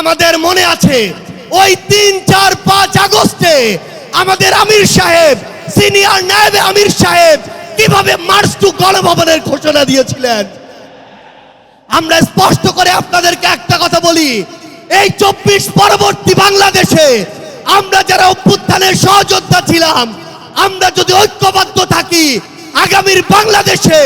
আমাদের মনে আছে ওই 3, 4, 5 আগস্টে আমাদের আমির সাহেব, সিনিয়র নায়েবে আমির সাহেব কিভাবে মার্চ টু গণভবনের ঘোষণা দিয়েছিলেন। আমরা স্পষ্ট করে আপনাদেরকে একটা কথা বলি, এই 24 পরবর্তী বাংলাদেশে আমরা যারা অভ্যুত্থানের সহযোদ্ধা ছিলাম, আমরা যদি ঐক্যবদ্ধ থাকি, আগামীর বাংলাদেশে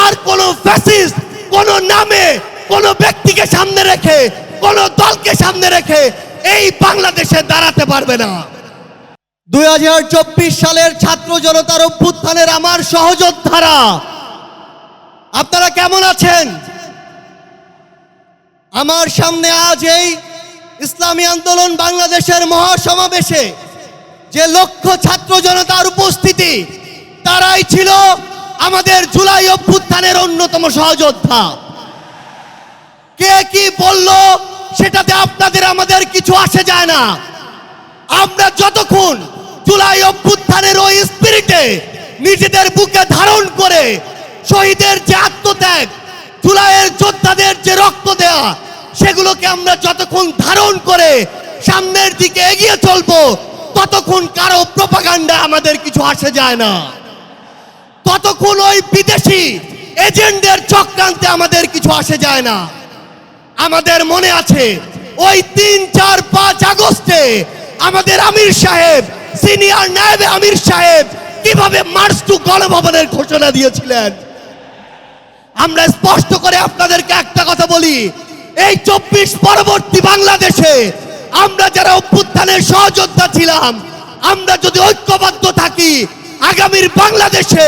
আর কোন ফ্যাসিস্ট কোন নামে কোন ব্যক্তিকে সামনে রেখে কোন দলকে সামনে রেখে এই বাংলাদেশে দাঁড়াতে পারবে না। 2024 সালের ছাত্র জনতার অভ্যুত্থানের আমার সহযোদ্ধারা, আপনারা কেমন আছেন? আমার সামনে আজ এই ইসলামী আন্দোলন বাংলাদেশের মহাসমাবেশে যে লক্ষ ছাত্র জনতার উপস্থিতি, তারাই ছিল আমাদের জুলাই অভ্যুত্থানের অন্যতম সহযোদ্ধা। কে কি বলল সেটাতে আপনাদের আমাদের কিছু আসে যায় না। আমরা যতক্ষণ জুলাই অভ্যুত্থানের ওই স্পিরিটে নিজেদের বুকে ধারণ করে শহীদের যে আত্মত্যাগ, জুলাইয়ের যোদ্ধাদের যে রক্ত দেয়া, সেগুলোকে আমরা যতক্ষণ ধারণ করে সামনের দিকে এগিয়ে চলবো, ততক্ষণ কারো প্রপাগান্ডা আমাদের কিছু আসে যায় না। ততক্ষণ ওই বিদেশি এজেন্টদের চক্রান্তে আমাদের কিছু আসে যায় না। আমাদের মনে আছে ওই 3, 4, 5 আগস্টে আমাদের আমির সাহেব, সিনিয়র নায়েবে আমির সাহেব কিভাবে মার্চ টু গণভবনের ঘোষণা দিয়েছিলেন। আমরা স্পষ্ট করে আপনাদেরকে একটা কথা বলি, এই 24 পরবর্তী বাংলাদেশে আমরা যারা অভ্যুত্থানের সহযোদ্ধা ছিলাম, আমরা যদি ঐক্যবদ্ধ থাকি, আগামীর বাংলাদেশে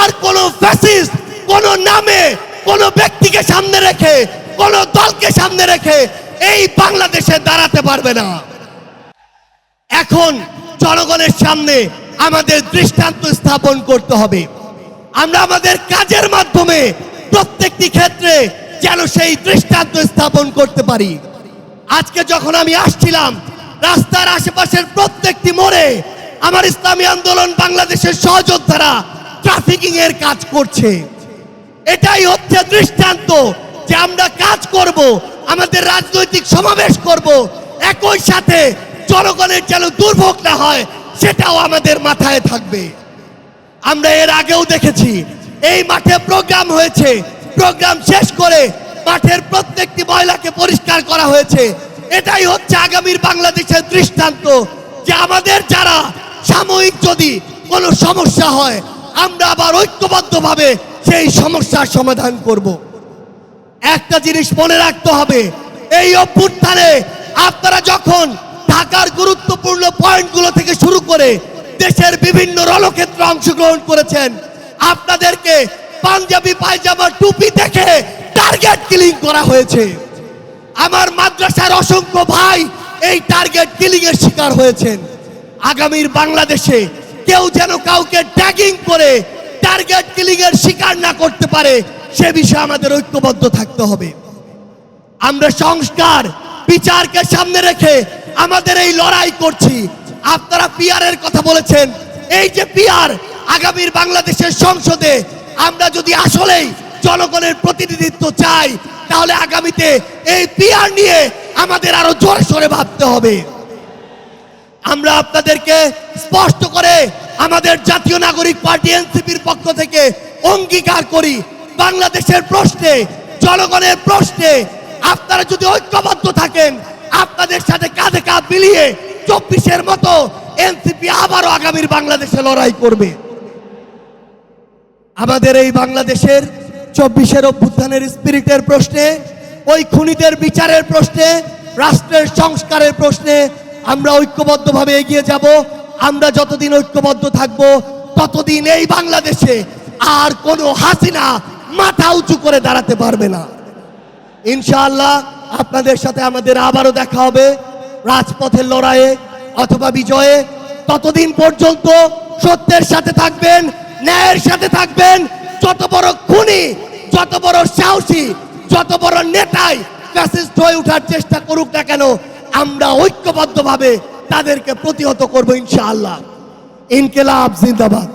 আর কোন ফ্যাসিস্ট কোন নামে কোন ব্যক্তিকে সামনে রেখে কোন দলকে সামনে রেখে এই বাংলাদেশে দাঁড়াতে পারবে না। এখন জনগণের সামনে আমাদের দৃষ্টান্ত স্থাপন করতে হবে। আমরা আমাদের কাজের মাধ্যমে প্রত্যেকটি ক্ষেত্রে যেন সেই দৃষ্টান্ত স্থাপন করতে পারি। আজকে যখন আমি আসছিলাম, রাস্তার আশেপাশের প্রত্যেকটি মোড়ে আমার ইসলামী আন্দোলন বাংলাদেশের সহযোদ্ধারা ট্রাফিকিং এর কাজ করছে। এটাই হচ্ছে দৃষ্টান্ত যে আমরা কাজ করব, আমাদের রাজনৈতিক সমাবেশ করব, একই সাথে জনগণের যেন দুর্ভোগ না হয় সেটাও আমাদের মাথায় থাকবে। আমরা এর আগেও দেখেছি এই মাঠে প্রোগ্রাম হয়েছে, প্রোগ্রাম শেষ করে মাঠের প্রত্যেকটি ময়লাকে পরিষ্কার করা হয়েছে। এটাই হচ্ছে আগামীর বাংলাদেশের দৃষ্টান্ত যে আমাদের যারা সাময়িক যদি কোনো সমস্যা হয়, আমরা আবার ঐক্যবদ্ধভাবে সেই সমস্যার সমাধান করব। একটা জিনিস মনে রাখতে হবে, এই অভ্যুত্থানে আপনারা যখন ঢাকার গুরুত্বপূর্ণ পয়েন্টগুলো থেকে শুরু করে দেশের বিভিন্ন রণক্ষেত্রে অংশগ্রহণ করেছেন, আপনাদেরকে পাঞ্জাবি পায়জামা টুপি দেখে টার্গেট কিলিং করা হয়েছে। আমার মাদ্রাসার অসংখ্য ভাই এই টার্গেট কিলিং এর শিকার হয়েছেন। আগামীর বাংলাদেশে কেউ যেন কাউকে ট্যাগিং করে টার্গেট কিলিং এর শিকার না করতে পারে, সে বিষয়ে আমাদের ঐক্যবদ্ধ থাকতে হবে। আমরা সংস্কার বিচারকে সামনে রেখে আমাদের এই লড়াই করছি। আপনারা পিআর এর কথা বলেছেন, এই যে পিআর, আগামীর বাংলাদেশের সংসদে আমরা যদি আসলেই জনগণের প্রতিনিধিত্ব চাই, তাহলে আগামীতে এই পিআর নিয়ে আমাদের আরো জোরে সোরে ভাবতে হবে। আমরা আপনাদেরকে স্পষ্ট করে আমাদের জাতীয় নাগরিক পার্টি এনসিপির পক্ষ থেকে অঙ্গীকার করি, বাংলাদেশের প্রশ্নে, জনগণের প্রশ্নে আপনারা যদি ঐক্যবদ্ধ থাকেন, আপনাদের সাথে কাঁধে কাঁধ মিলিয়ে 24-এর মতো এনসিপি আবারও আগামীর বাংলাদেশে লড়াই করবে। আমাদের এই বাংলাদেশের 24-এর অভ্যুত্থানের স্পিরিটের প্রশ্নে, ওই খুনিদের বিচারের প্রশ্নে, রাষ্ট্রের সংস্কারের প্রশ্নে আমরা ঐক্যবদ্ধভাবে এগিয়ে যাব। আমরা যতদিন ঐক্যবদ্ধ থাকব, ততদিন এই বাংলাদেশে আর কোনো হাসিনা মাথা উঁচু করে দাঁড়াতে পারবে না। ইনশাআল্লাহ আপনাদের সাথে আমাদের আবারও দেখা হবে রাজপথের লড়াইয়ে অথবা বিজয়ে। ততদিন পর্যন্ত সত্যের সাথে থাকবেন, ন্যায়ের সাথে থাকবেন। যত বড় খুনি, যত বড় সাহসী, যত বড় নেতাই ফ্যাসিস্ট হয়ে ওঠার চেষ্টা করুক না কেন, আমরা ঐক্যবদ্ধভাবে তাদেরকে প্রতিহত করব ইনশাআল্লাহ। ইনকিলাব জিন্দাবাদ।